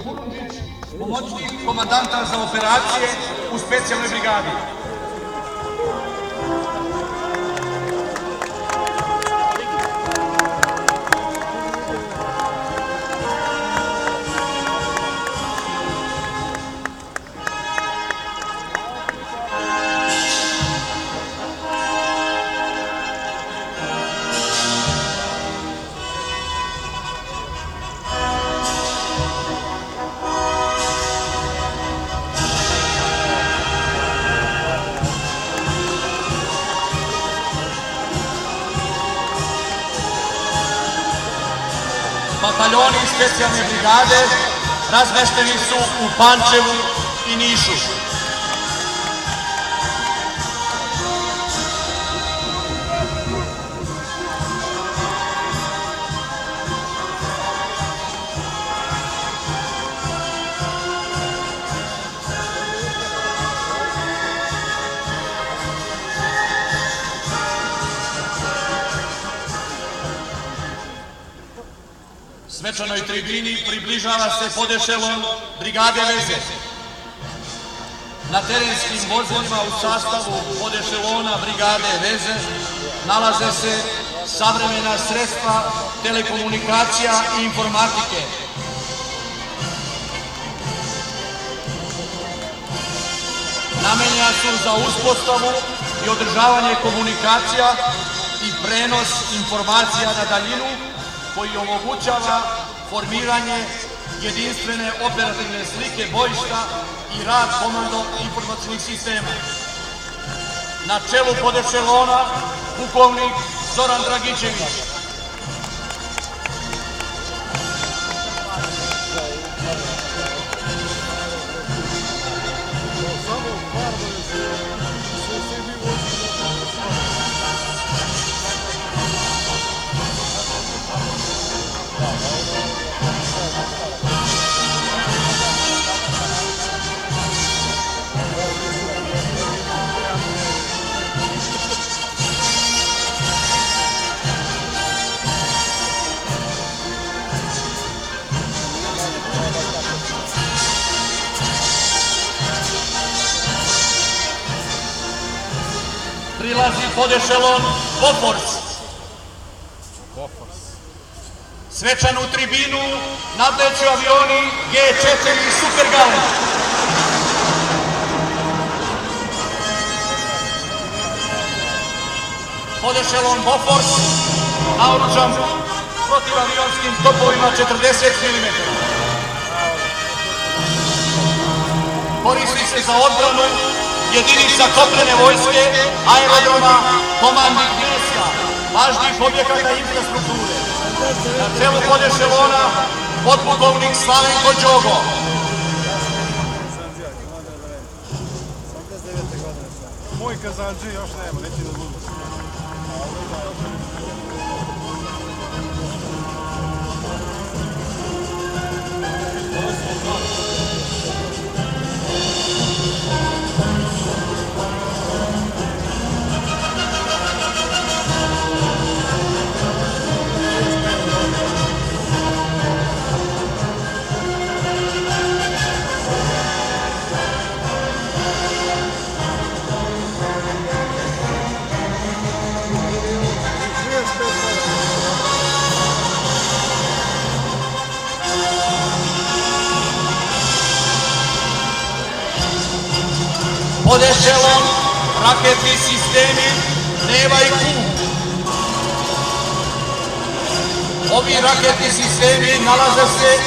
Kurundić, pomoćnik komandanta za operacije u specijalnoj brigadi. Bataljoni specijalne brigade razmešteni su u Pančevu i Nišu. Svečanoj tribini približava se podešelon brigade veze. Na terenskim vozilima u sastavu podešelona brigade veze nalaze se savremena sredstva telekomunikacija i informatike. Namenjena su za uspostavu i održavanje komunikacija i prenos informacija na daljinu, koji omogućava formiranje jedinstvene operativne slike bojišta i rad komando-informacijnih sistema. Na čelu podešelona pukovnik Zoran Dragičević. Prilazi podešelon Bofors. Svečanu tribinu nadleću avioni G4 i Supergaleb. Podešelon Bofors naoružan protivavionskim topovima 40 mm. Koristi se za odbranu jedinica kopnene vojske, aerodroma, komandnih mjesta, važnih objekata i infrastrukture. Na čelu podešelona podpukovnik Slavenko Đogo. Moj kazanđi još nema, neći da budu. Podešelon raketni sistemi Neva i Kum. Ovi raketni sistemi nalaze se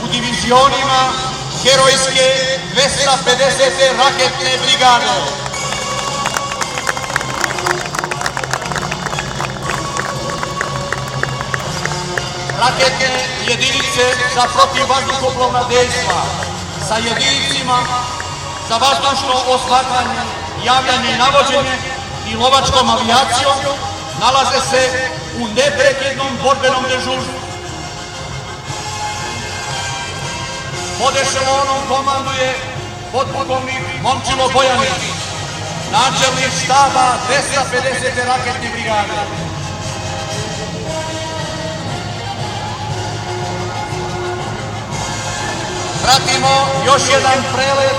u divizionima herojske 250. raketne brigade. Raketne jedinice za protivvazduhoplovna dejstva sa jedinicima za vazdušno osmatranje, javljanje i navođenje i lovačkom avijacijom nalaze se u neprekidnom borbenom dežurstvu. Podešelonom komanduje podpukovnik Momčilo Bojanić, načelnik štaba 250. raketne brigade. pratimo još jedan prelet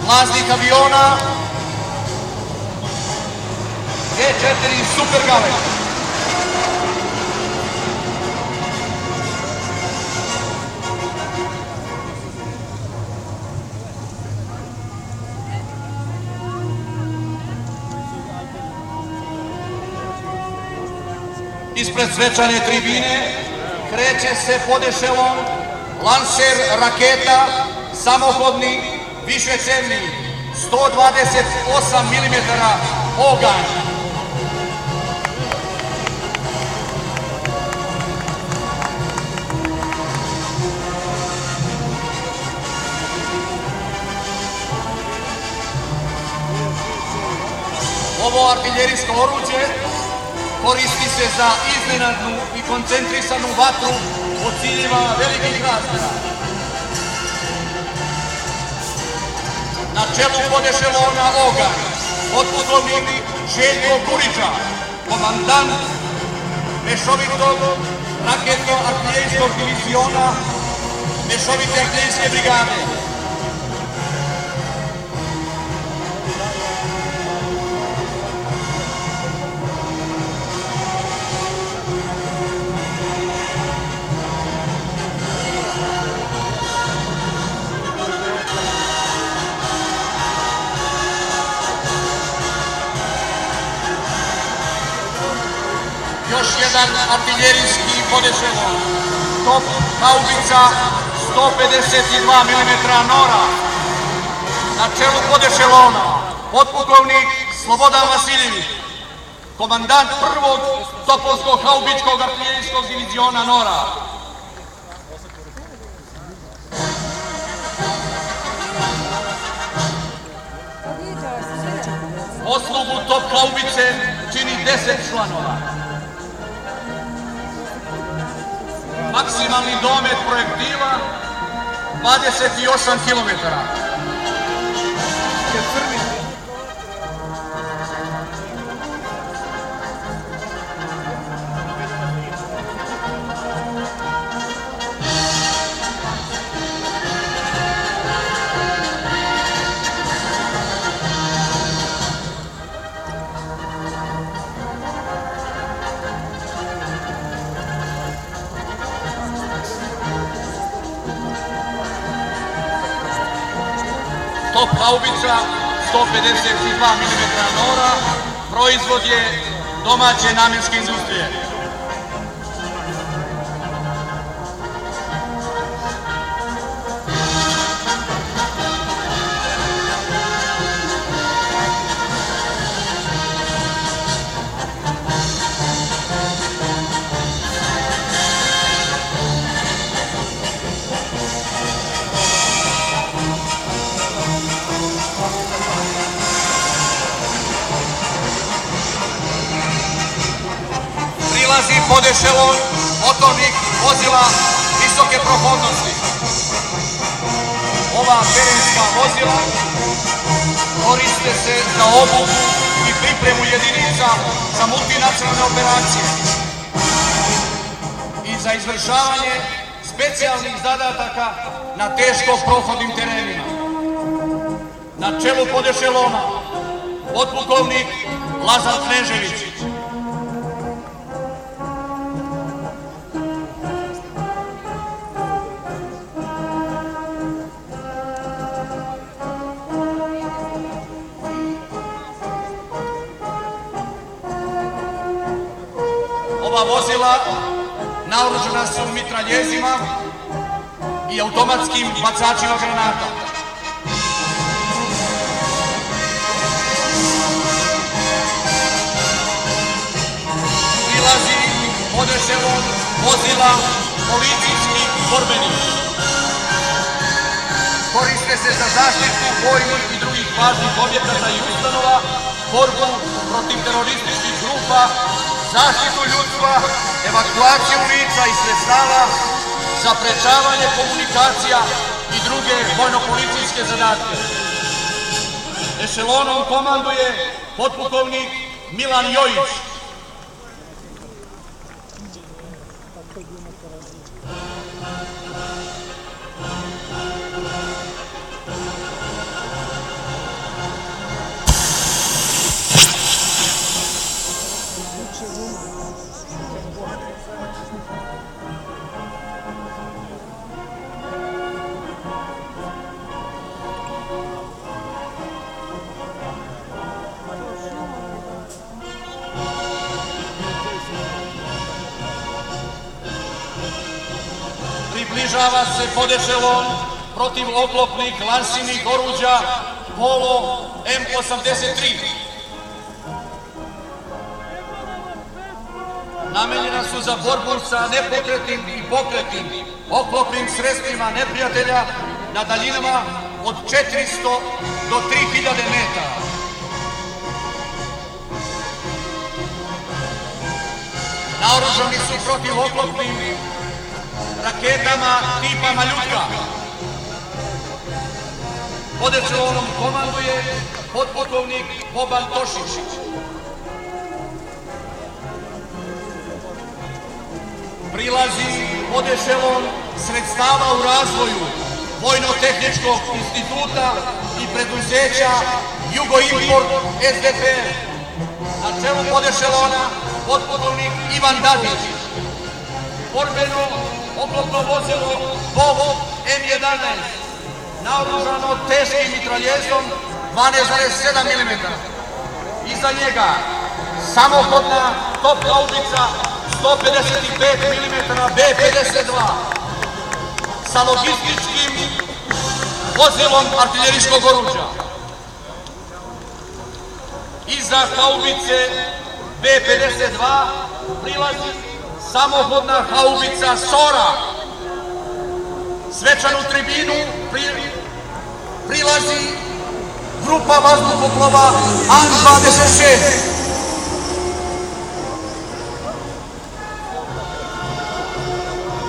mlaznih aviona G4 Super Gale. Ispred svečane tribine kreće se pod ešelon lanser raketa samohodni višecevni 128 mm oganj. Ovo artiljerijsko oruđe koristi se za iznenadnu i koncentrisanu vatru od ciljeva velikih razmjera. Na čelu pod ešelona oganj potpukovnik Željko Kuriča, komandant mešovitog raketno-artiljerijskog diviziona mešovite artiljerijske brigade. Još jedan artiljerijski pod ešelon, top haubica 152 mm Nora. Na čelu pod ešelona potpukovnik Slobodan Vasiljević, komandant prvog Topolskog haubičkog artiljerijskog diviziona Nora. Poslugu top haubice čini 10 članova. Maksimalni domet projektila 28 km. Top haubica 152 mm Nora, proizvod je domaće namjenske industrije. Prilazi pod ešelon motornih vozila visoke prohodnosti. Ova terenska vozila koriste se za obuku i pripremu jedinica za multinacionalne operacije i za izvršavanje specijalnih zadataka na teško prohodnim terenima. Na čelu pod ešelona potpukovnik Lazar Knežević. Ova vozila naoružana su mitraljezima i automatskim bacačima granata. Prilazi pod ešelon vozila policijskih borbenih. Koriste se za zaštitu vojnih i drugih važnih objekata i ustanova, borbu protiv terorističkih grupa, zaštitu ljudstva, evakuaciju lica i sredstava, zaprečavanje komunikacija i druge vojno-policijske zadatke. Ešelonom komanduje potpukovnik Milan Jojić. Približava se pod ešelon protivoklopnih lansinih oruđa Polo M83. Namenjena su za borbu sa nepokretnim i pokretnim oklopnim sredstvima neprijatelja na daljinama od 400 do 3000 metara. Naoružani su protivoklopnim raketama tipa Maljutka. Pod ešelonom komanduje podpukovnik Boban Tošić. Prilazi pod ešelon sredstava u razvoju Vojno-tehničkog instituta i preduzeća Jugoimport SDPR. Na čelu pod ešelona podpukovnik Ivan Dadić. Borbeno oklopno vozilo Bov M11, naoružano teškim mitraljezom 12,7 mm. Iza njega samohodna top haubica 155 mm B-52 sa logističkim vozilom artiljerijskog oruđa. Iza haubice B-52 prilazi samohodna haubica Sora. Svečanu tribinu prilazi grupa vazduhoplova An-26.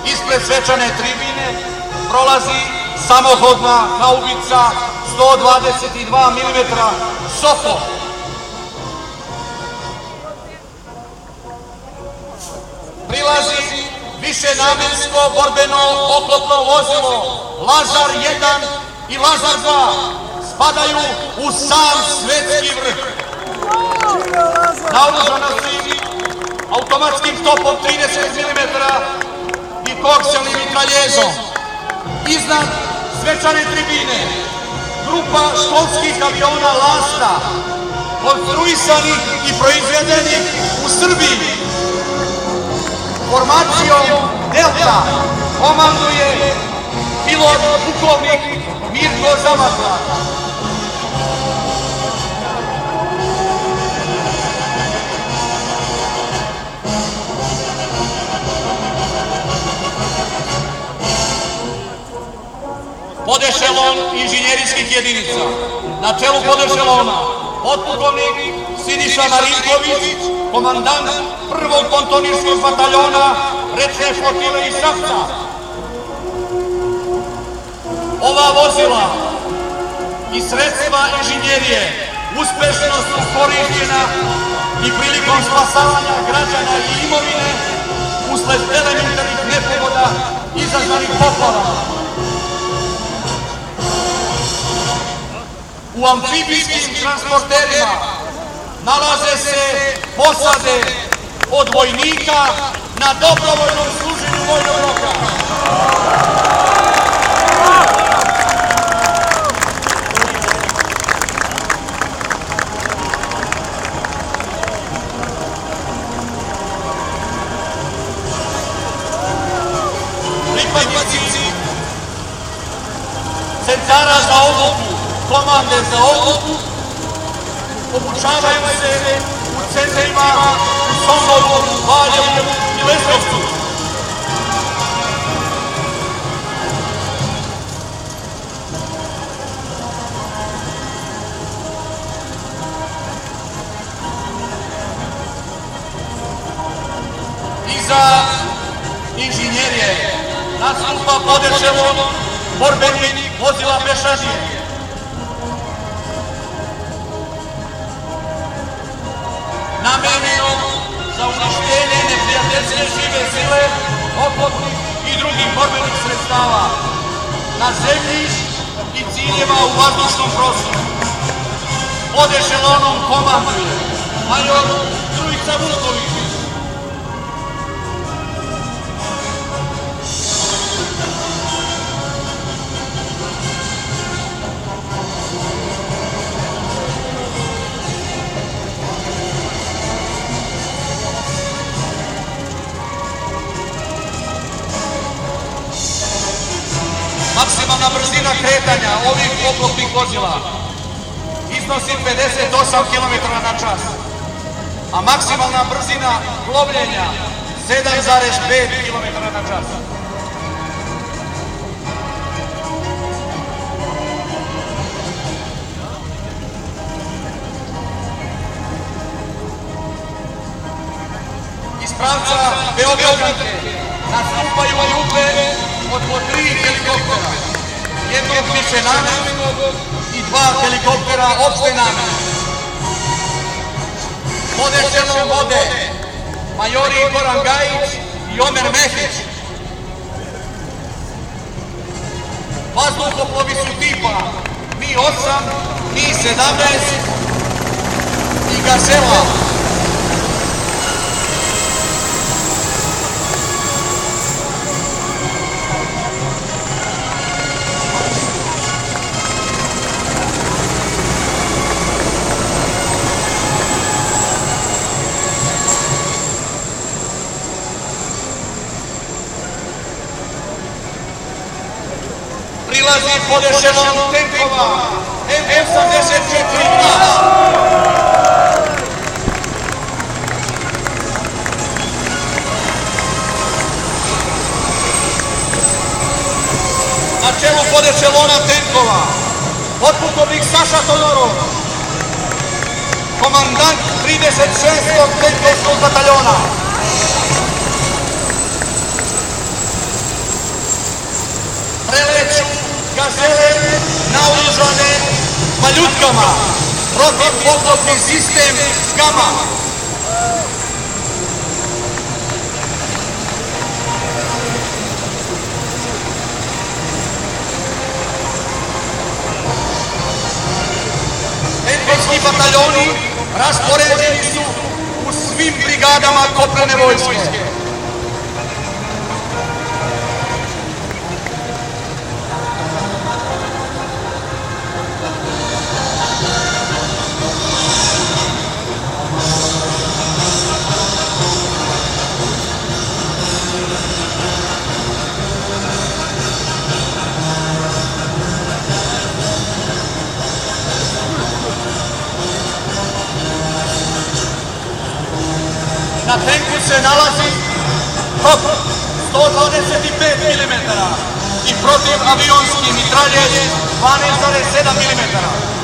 Ispred svečane tribine prolazi samohodna haubica 122 mm Sokol. Prilazi višenamensko borbeno oklopno vozilo Lazar 1 i Lazar 2. Spadaju u sam svetski vrh. Naoružana su automatskim topom 30 mm i koksijalnim mitraljezom. Iznad svečane tribine grupa školskih aviona Lasta, konstruisanih i proizvedenih u Srbiji. Formacijom Delta komanduje pilot pukovnik Mirko Zamata. Podešelon inženjerijskih jedinica. Na čelu podešelona podpukovnik Siniša Marinković, komandant prvog pontonirskog bataljona rečne flotile iz Šapca. Ova vozila i sredstva inženjerije uspešno su korišćena i prilikom spasavanja građana i imovine usled elementarnih nepogoda izazvanih poplavama. U amfibijskim transporterima nalaze se posade od vojnika na dobrovoljnom služenju vojnog roka. Pripadnici centara za obuku, komande za obuku, obučavaju se u centrima u Somboru, Valjevu i Leskovcu. Iza inženjerije nastupa podeševo borbenih vozila pešadije. Namenjeno za uništenje neprijateljske žive sile, oklopnih i drugih borbenih sredstava na zemlji i ciljeva u vazdušnom prostoru. Pod ešelonom komanduje major Trujica Vuković. Maksimalna brzina kretanja ovih oklopnih vozila iznosi 58 km na čas, a maksimalna brzina plovljenja 7,5 km na čas. Iz pravca Beogradke nastupaju grupe od po 3 helikoptera, jednog višenamenskog i 2 helikoptera opšte namene. Vode čelom vode majori Goran Gajić i Omer Mehić. Vazduhoplovi su tipa Mi-8, Mi-17 i Gazela. Prilazi pod ešelon tenkova M84A. Na čelu pod ešelona tenkova potpukovnik Saša Todorov, komandant 36. tenkovskog bataljona. Preleću Gazele naoružane maljutkama, protivoklopni sistem Gama. Tenkovski bataljoni raspoređeni su u svim brigadama kopnene vojske. Na tenku se nalazi top 125 mm i protivavionski mitralje 12,7 mm.